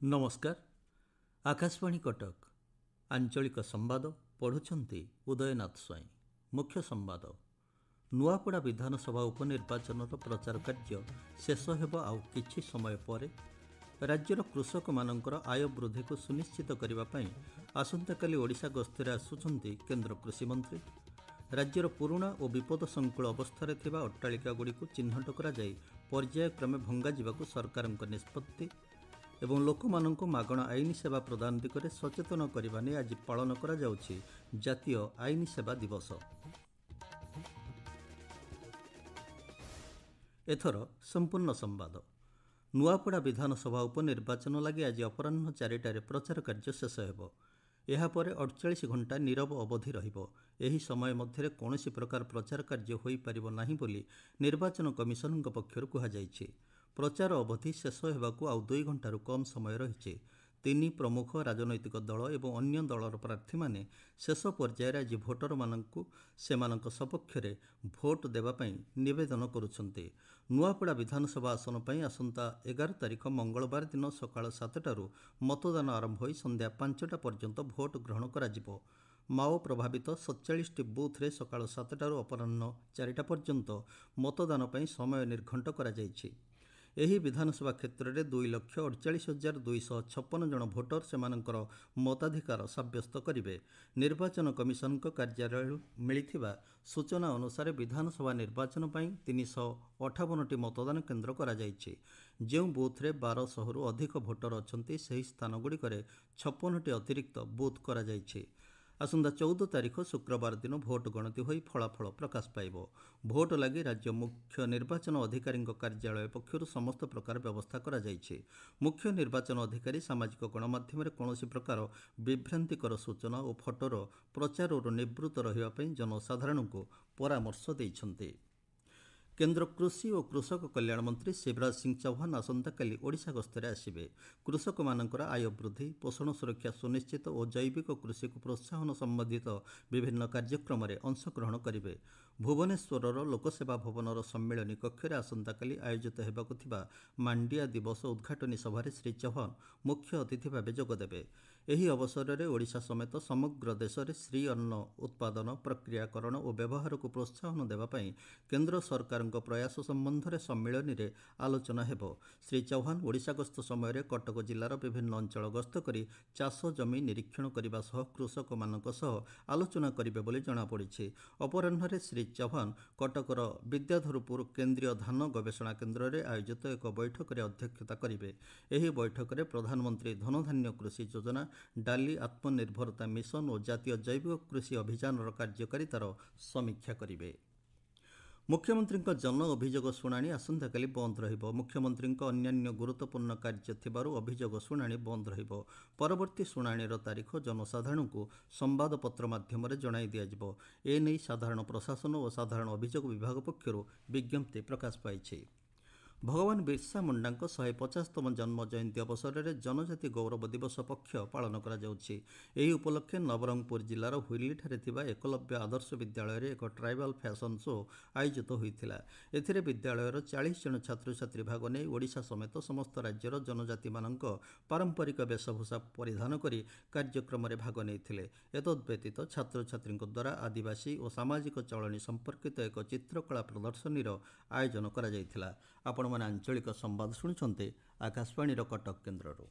नमस्कार। आकाशवाणी कटक आंचलिक संवाद पढ़ुछंती उदयनाथ स्वाई। मुख्य संवाद नुआपड़ा विधानसभा उपनिर्वाचन प्रचार कार्य शेष हेब आउ किछि समय पर राज्यर कृषक मानकर आय वृद्धि को सुनिश्चित करने आसंताकाली ओडिशा गस्तर आसुछंती केंद्र कृषि मंत्री। राज्यर पुराणा और विपद संकुल अवस्था थिबा अट्टालिका गुड़िक चिन्हट करा जाई पर्यायक्रमे भंगा जिबाकु सरकारक निष्पत्ति एवं लोकमानंको मागणा आईनी सेवा प्रदान दिगरे सचेतन करने नहीं आज पालन करा जाउछि जातीय आईनी सेवा दिवस। एथर संपूर्ण संवाद नुआपड़ा विधानसभा उपनिर्वाचन लगी आज अपराह्न 4टार प्रचार कार्य शेष हेब। यापर 48 घंटा नीरव अवधि रहिबो। एही समय मध्य कौनसी प्रकार प्रचार कार्य होई परिबो नाही बोली निर्वाचन कमिशन पक्षरु कहा जायछि। प्रचार अवधि शेष हेबाकु आउ 2 घंटारू कम समय रहिछि। 3 प्रमुख राजनैतिक दल एवं अन्य दलर प्रार्थी माने शेष पर्यायर आज भोटर मानकु सेमानक सपक्षरे भोट देबा पई निवेदन करुछन्ते। नुआपड़ा विधानसभा आसन पई आसंता 11 तारिख मंगलवार दिन सकाळ 7टारू मतदान आरंभ होई संध्या 5टा पर्यंत भोट ग्रहण कराजिबो। माओ प्रभावित 47टी बुथ्रे सकाळ 7टारू अपराह्न 4टा पर्यंत मतदान पई समय निर्घंट करा जायछि। एही विधानसभा क्षेत्र में 2,48,256 जन भोटर सेमानंकर मताधिकार साब्यस्त करिवे। निर्वाचन कमिशन कार्यालय मिलिथिबा सूचना अनुसार विधानसभा निर्वाचन पई 358टी मतदान केन्द्र करा जायछि। जेउ बुथ्रे 1200 रु अधिक भोटर अछंती सेही स्थानगुड़िकरे 56टी अतिरिक्त बुथ करा जायछि। आसंता 14 तारिख शुक्रवार दिन भोट गणति होई फलाफल प्रकाश पाइब। भोट लगी राज्य मुख्य निर्वाचन अधिकारी कार्यालय पक्षरु समस्त प्रकार व्यवस्था करा जायछि। मुख्य निर्वाचन अधिकारी सामाजिक गणमाध्यम कौनसी प्रकार विभ्रांतिकर सूचना और फटोर प्रचार निवृत्त रहिबा पई जनसाधारण को परामर्श दैछन्ते। केंद्र कृषि और कृषक कल्याण मंत्री शिवराज सिंह चौहान आसंताकाली ओडिशा गस्तर आसिबे। कृषक मानकर आय वृद्धि, पोषण सुरक्षा सुनिश्चित और जैविक कृषि को प्रोत्साहन संबंधित विभिन्न कार्यक्रम में अंशग्रहण करेंगे। भुवनेश्वर लोकसेवा भवनर सम्मेलनी कक्ष आसंताकाली आयोजित होगाकु थिबा मांडिया दिवस उद्घाटनी सभारे श्री चौहान मुख्य अतिथि भाव जोगदेवे। एही अवसर में ओडिशा समेत समग्र देश में श्री अन्न उत्पादन, प्रक्रियाकरण और व्यवहार को प्रोत्साहन देवाई केंद्र सरकार प्रयास संबंध में सम्मेलन में आलोचना हेबो। श्री चौहान ओडिशा गस्त समय कटक जिलार विभिन्न अंचल गस्त करी चाष जमी निरीक्षण करने सह कृषक मानक सह आलोचना करिवे बोली जଣାपड़ी। अपराह्न श्री चौहान कटकर विद्याधरपुर केंद्रीय धान गवेषणा केन्द्र में आयोजित एक बैठक में अध्यक्षता करेंगे। एही बैठक में प्रधानमंत्री धनधान्य कृषि योजना, डाली आत्मनिर्भरता मिशन और जातीय जैविक कृषि अभियान कार्यकारितार समीक्षा करेंगे। मुख्यमंत्री जन अभियोग शुणाणी आसंताकाली बंद रहिबो। मुख्यमंत्री अन्यान्य गुरुत्वपूर्ण कार्य थिबारु अभियोग शुणाणी बंद रहिबो। परवर्ती शुणाणीर तारीख जनसाधारण को संवादपत्र माध्यम जणाई दियाजिबो। एनै साधारण प्रशासन और साधारण अभियोग विभाग पक्षरु विज्ञप्ति प्रकाश पाइछि। भगवान बिरसा मुंडा 150तम जन्म जयंती अवसर में जनजाति गौरव दिवस पक्ष पालन करा जाउछि। एही उपलक्षे नवरंगपुर जिलार हुइलीठारे थिबा एकलव्य आदर्श विद्यालय रे एक ट्राइबल फैशन शो आयोजित होइथिला। एथिरे विद्यालयर 40 जन छात्र छात्री भाग नै ओडिशा समेत समस्त राज्यर जनजाति मानक पारंपरिक वेशभूषा परिधान करी कार्यक्रम रे भाग नैथिले। एतद्व्यतीत छात्र छात्री द्वारा आदिवासी और सामाजिक चलनी संपर्कित एक चित्रकला प्रदर्शनीर आयोजन करा जायथिला। आपणमाने आंचलिक संवाद शुणुछन्ते आकाशवाणी कटक केन्द्रରୁ।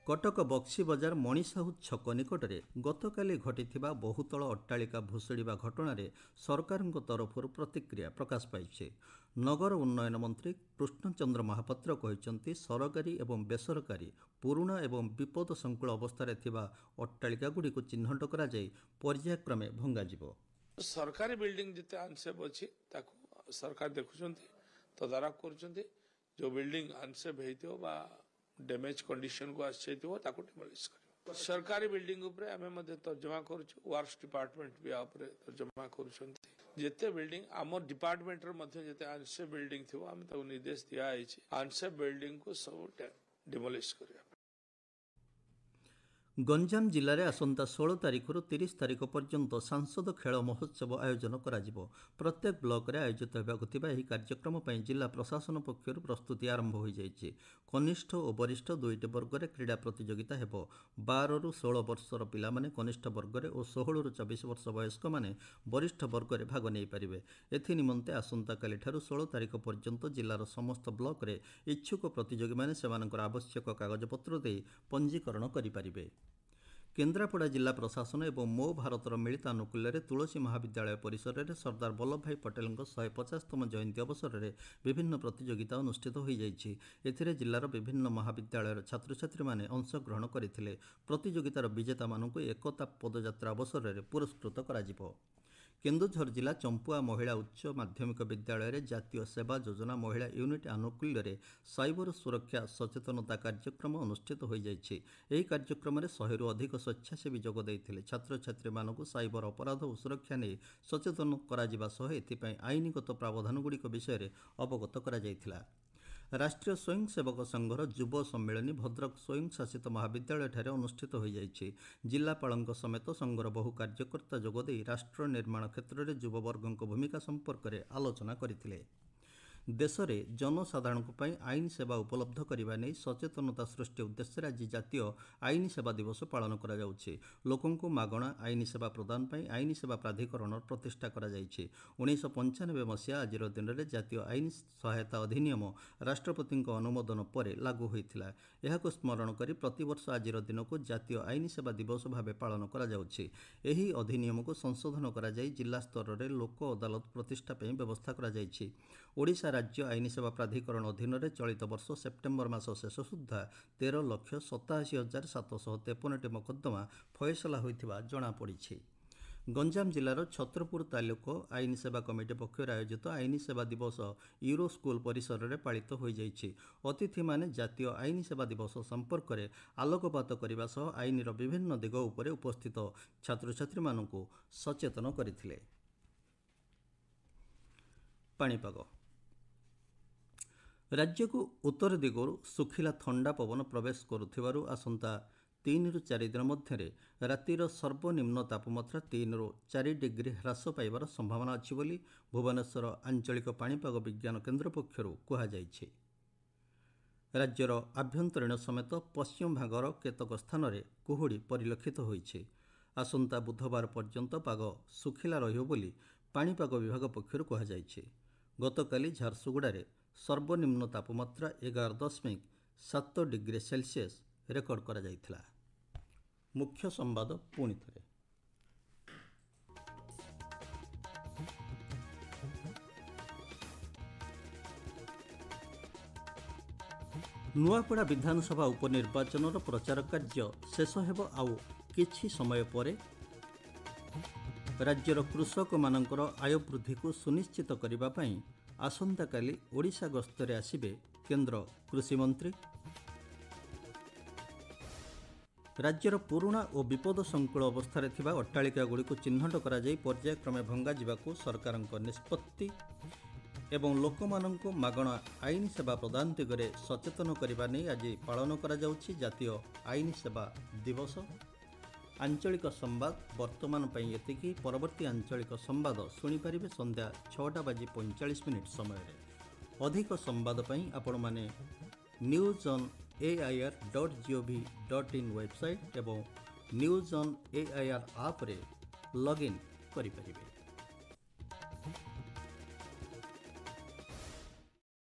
कटक बक्सी बजार मणिसाहू छक निकटरे गतकाली घटिथिबा बहुतल अट्टालिका भुशुड़िबा घटना सरकार तरफରୁ प्रतिक्रिया प्रकाश पाइछे। नगर उन्नयन मंत्री कृष्णचंद्र महापात्र कहिसंती सरकारी एवं बेसरकारी पुराणा एवं विपद संकुल अवस्था थिबा अट्टालिका गुड़िक चिन्हट करा जाई पर्यायक्रमे भंगाजिबो। सरकारी बिल्डिंग जिते अनसेफ अछि ताकू सरकार देखुछंती तदारक करुछंती। जो बिल्डिंग अनसेफ हेतियो बा डैमेज कंडीशन को आछेतियो ताकू डिमोलिश करियो। सरकारी बिल्डिंग ऊपर हमें मध्य तर्जमा करूछु। वर्क्स डिपार्टमेंट भी ऊपर तर्जमा करुछंती। जेते बिल्डिंग आम डिपार्टमेंट रे मध्य जेते अनसेफ बिल्डिंग थिबो हम ताकू निर्देश दिया आइछि अनसेफ बिल्डिंग को सब डिमोलिश करियो। ଗଞ୍ଜାମ ଜିଲ୍ଲାରେ ଆସନ୍ତା 16 ତାରିଖରୁ 30 ତାରିଖ ପର୍ଯ୍ୟନ୍ତ ସାଂସଦ ଖେଳ ମହୋତ୍ସବ ଆୟୋଜନ କରାଯିବ। ପ୍ରତ୍ୟେକ ବ୍ଲକରେ ଆୟୋଜିତ ହେବାକୁ ଥିବା ଏହି କାର୍ଯ୍ୟକ୍ରମ ପାଇଁ ଜିଲ୍ଲା ପ୍ରଶାସନ ପକ୍ଷରୁ ପ୍ରସ୍ତୁତି ଆରମ୍ଭ ହୋଇଯାଇଛି। କନିଷ୍ଠ ଓ ବରିଷ୍ଠ ଦୁଇଟି ବର୍ଗରେ କ୍ରୀଡ଼ା ପ୍ରତିଯୋଗିତା ହେବ। 12ରୁ 16 ବର୍ଷର ପିଲାମାନେ କନିଷ୍ଠ ବର୍ଗରେ ଓ 16ରୁ 24 ବର୍ଷ ବୟସ୍କମାନେ ବରିଷ୍ଠ ବର୍ଗରେ ଭାଗ ନେଇପାରିବେ। ଏଥିନିମନ୍ତେ ଆସନ୍ତାକାଲିଠାରୁ 16 ତାରିଖ ପର୍ଯ୍ୟନ୍ତ ଜିଲ୍ଲାର ସମସ୍ତ ବ୍ଲକରେ ଇଚ୍ଛୁକ ପ୍ରତିଯୋଗୀମାନେ ସେମାନଙ୍କର ଆବଶ୍ୟକ କାଗଜପତ୍ର ଦେଇ ପଞ୍ଜୀକରଣ କରିପାରିବେ। କେନ୍ଦ୍ରାପଡ଼ା ଜିଲ୍ଲା ପ୍ରଶାସନ ଏବଂ ମୋ ଭାରତର ମିଳିତ ଆନୁକୂଲ୍ୟରେ ତୁଳସୀ ମହାବିଦ୍ୟାଳୟ ପରିସରରେ ସର୍ଦ୍ଦାର ବଲ୍ଲଭଭାଇ ପଟେଲଙ୍କ 150ତମ ଜୟନ୍ତୀ ଅବସରରେ ବିଭିନ୍ନ ପ୍ରତିଯୋଗିତା ଅନୁଷ୍ଠିତ ହୋଇଯାଇଛି। ଏଥିରେ ଜିଲ୍ଲାର ବିଭିନ୍ନ ମହାବିଦ୍ୟାଳୟର ଛାତ୍ରଛାତ୍ରୀମାନେ ଅଂଶଗ୍ରହଣ କରିଥିଲେ। ପ୍ରତିଯୋଗିତାର ବିଜେତାମାନଙ୍କୁ ଏକତା ପଦଯାତ୍ରା ଅବସରରେ ପୁରସ୍କୃତ କରାଯିବ। କେନ୍ଦୁଝର ଜିଲ୍ଲା ଚମ୍ପୁଆ ମହିଳା ଉଚ୍ଚ ମାଧ୍ୟମିକ ବିଦ୍ୟାଳୟରେ ଜାତୀୟ ସେବା ଯୋଜନା ମହିଳା ୟୁନିଟ୍ ଆନୁକୂଲ୍ୟରେ ସାଇବର ସୁରକ୍ଷା ସଚେତନତା କାର୍ଯ୍ୟକ୍ରମ ଅନୁଷ୍ଠିତ ହୋଇଯାଇଛି। ଏହି କାର୍ଯ୍ୟକ୍ରମରେ 100ରୁ ଅଧିକ ସ୍ୱେଚ୍ଛାସେବୀ ଯୋଗ ଦେଇଥିଲେ। ଛାତ୍ରଛାତ୍ରୀମାନଙ୍କୁ ସାଇବର ଅପରାଧ ଓ ସୁରକ୍ଷା ନେଇ ସଚେତନ କରାଯିବା ସହ ଏଥିପାଇଁ ଆଇନଗତ ପ୍ରାବଧାନଗୁଡ଼ିକ ବିଷୟରେ ଅବଗତ କରାଯାଇଥିଲା। ରାଷ୍ଟ୍ରୀୟ ସ୍ୱୟଂସେବକ ସଂଘର ଯୁବ ସମ୍ମିଳନୀ ଭଦ୍ରକ ସ୍ୱୟଂଶାସିତ ମହାବିଦ୍ୟାଳୟଠାରେ ଅନୁଷ୍ଠିତ ହୋଇଯାଇଛି। ଜିଲ୍ଲାପାଳଙ୍କ ସମେତ ସଂଘର ବହୁ କାର୍ଯ୍ୟକର୍ତ୍ତା ଯୋଗଦେଇ ରାଷ୍ଟ୍ର ନିର୍ମାଣ କ୍ଷେତ୍ରରେ ଯୁବବର୍ଗଙ୍କ ଭୂମିକା ସମ୍ପର୍କରେ ଆଲୋଚନା କରିଥିଲେ। ଦେଶରେ ଜନସାଧାରଣଙ୍କ ପାଇଁ ଆଇନ ସେବା ଉପଲବ୍ଧ କରିବା ନେଇ ସଚେତନତା ସୃଷ୍ଟି ଉଦ୍ଦେଶ୍ୟରେ ଆଜି ଜାତୀୟ ଆଇନ ସେବା ଦିବସ ପାଳନ କରାଯାଉଛି। ଲୋକଙ୍କୁ ମାଗଣା ଆଇନ ସେବା ପ୍ରଦାନ ପାଇଁ ଆଇନ ସେବା ପ୍ରାଧିକରଣର ପ୍ରତିଷ୍ଠା କରାଯାଇଛି। 1995 ମସିହା ଆଜିର ଦିନରେ ଜାତୀୟ ଆଇନ ସହାୟତା ଅଧିନିୟମ ରାଷ୍ଟ୍ରପତିଙ୍କ ଅନୁମୋଦନ ପରେ ଲାଗୁ ହୋଇଥିଲା। ଏହାକୁ ସ୍ମରଣ କରି ପ୍ରତିବର୍ଷ ଆଜିର ଦିନକୁ ଜାତୀୟ ଆଇନ ସେବା ଦିବସ ଭାବେ ପାଳନ କରାଯାଉଛି। ଏହି ଅଧିନିୟମକୁ ସଂଶୋଧନ କରାଯାଇ ଜିଲ୍ଲା ସ୍ତରରେ ଲୋକ ଅଦାଲତ ପ୍ରତିଷ୍ଠା ପାଇଁ ବ୍ୟବସ୍ଥା କରାଯାଇଛି। ଓଡ଼ିଶା ରାଜ୍ୟ ଆଇନ ସେବା ପ୍ରାଧିକରଣ ଅଧୀନରେ ଚଳିତ ବର୍ଷ ସେପ୍ଟେମ୍ବର ମାସ ଶେଷ ସୁଦ୍ଧା 13,87,753ଟି ମକଦ୍ଦମା ଫଏସଲା ହୋଇଥିବା ଜଣାପଡ଼ିଛି। ଗଞ୍ଜାମ ଜିଲ୍ଲାର ଛତ୍ରପୁର ତାଲୁକ ଆଇନ ସେବା କମିଟି ପକ୍ଷରୁ ଆୟୋଜିତ ଆଇନ ସେବା ଦିବସ ୟୁରୋ ସ୍କୁଲ ପରିସରରେ ପାଳିତ ହୋଇଯାଇଛି। ଅତିଥିମାନେ ଜାତୀୟ ଆଇନ ସେବା ଦିବସ ସମ୍ପର୍କରେ ଆଲୋକପାତ କରିବା ସହ ଆଇନର ବିଭିନ୍ନ ଦିଗ ଉପରେ ଉପସ୍ଥିତ ଛାତ୍ରଛାତ୍ରୀମାନଙ୍କୁ ସଚେତନ କରିଥିଲେ। ପାଣିପାଗ। ରାଜ୍ୟକୁ ଉତ୍ତର ଦିଗରୁ ଶୁଖିଲା ଥଣ୍ଡା ପବନ ପ୍ରବେଶ କରୁଥିବାରୁ ଆସନ୍ତା 3ରୁ 4 ଦିନ ମଧ୍ୟରେ ରାତିର ସର୍ବନିମ୍ନ ତାପମାତ୍ରା 3ରୁ 4 ଡିଗ୍ରୀ ହ୍ରାସ ପାଇବାର ସମ୍ଭାବନା ଅଛି ବୋଲି ଭୁବନେଶ୍ୱର ଆଞ୍ଚଳିକ ପାଣିପାଗ ବିଜ୍ଞାନ କେନ୍ଦ୍ର ପକ୍ଷରୁ କୁହାଯାଇଛି। ରାଜ୍ୟର ଆଭ୍ୟନ୍ତରୀଣ ସମେତ ପଶ୍ଚିମ ଭାଗର କେତେକ ସ୍ଥାନରେ କୁହୁଡ଼ି ପରିଲକ୍ଷିତ ହୋଇଛି। ଆସନ୍ତା ବୁଧବାର ପର୍ଯ୍ୟନ୍ତ ପାଗ ଶୁଖିଲା ରହିବ ବୋଲି ପାଣିପାଗ ବିଭାଗ ପକ୍ଷରୁ କୁହାଯାଇଛି। ଗତକାଲି ଝାରସୁଗୁଡ଼ାରେ ସର୍ବନିମ୍ନ ତାପମାତ୍ରା 11.7 ଡିଗ୍ରୀ ସେଲସିୟସ୍ ରେକର୍ଡ କରାଯାଇଥିଲା। ମୁଖ୍ୟ ସମ୍ବାଦ ପୁଣି ଥରେ। ନୂଆପଡ଼ା ବିଧାନସଭା ଉପନିର୍ବାଚନର ପ୍ରଚାର କାର୍ଯ୍ୟ ଶେଷ ହେବ ଆଉ କିଛି ସମୟ ପରେ। ରାଜ୍ୟର କୃଷକମାନଙ୍କର ଆୟ ବୃଦ୍ଧିକୁ ସୁନିଶ୍ଚିତ କରିବା ପାଇଁ ଆସନ୍ତାକାଲି ଓଡ଼ିଶା ଗସ୍ତରେ ଆସିବେ କେନ୍ଦ୍ର କୃଷିମନ୍ତ୍ରୀ। ରାଜ୍ୟର ପୁରୁଣା ଓ ବିପଦସଂକୁଳ ଅବସ୍ଥାରେ ଥିବା ଅଟ୍ଟାଳିକାଗୁଡ଼ିକୁ ଚିହ୍ନଟ କରାଯାଇ ପର୍ଯ୍ୟାୟକ୍ରମେ ଭଙ୍ଗାଯିବାକୁ ସରକାରଙ୍କ ନିଷ୍ପତ୍ତି ଏବଂ ଲୋକମାନଙ୍କୁ ମାଗଣା ଆଇନ ସେବା ପ୍ରଦାନ ଦିଗରେ ସଚେତନ କରିବା ନେଇ ଆଜି ପାଳନ କରାଯାଉଛି ଜାତୀୟ ଆଇନ ସେବା ଦିବସ। ଆଞ୍ଚଳିକ ସମ୍ବାଦ ବର୍ତ୍ତମାନ ପାଇଁ ଏତିକି। ପରବର୍ତ୍ତୀ ଆଞ୍ଚଳିକ ସମ୍ବାଦ ଶୁଣିପାରିବେ ସନ୍ଧ୍ୟା 6:45 ସମୟରେ। ଅଧିକ ସମ୍ବାଦ ପାଇଁ ଆପଣମାନେ newsonair.gov.in ୱେବସାଇଟ୍ ଏବଂ ନ୍ୟୁଜ୍ ଅନ୍ ଏଆଇଆର୍ ଆପ୍ରେ ଲଗ୍ଇନ୍ କରିପାରିବେ।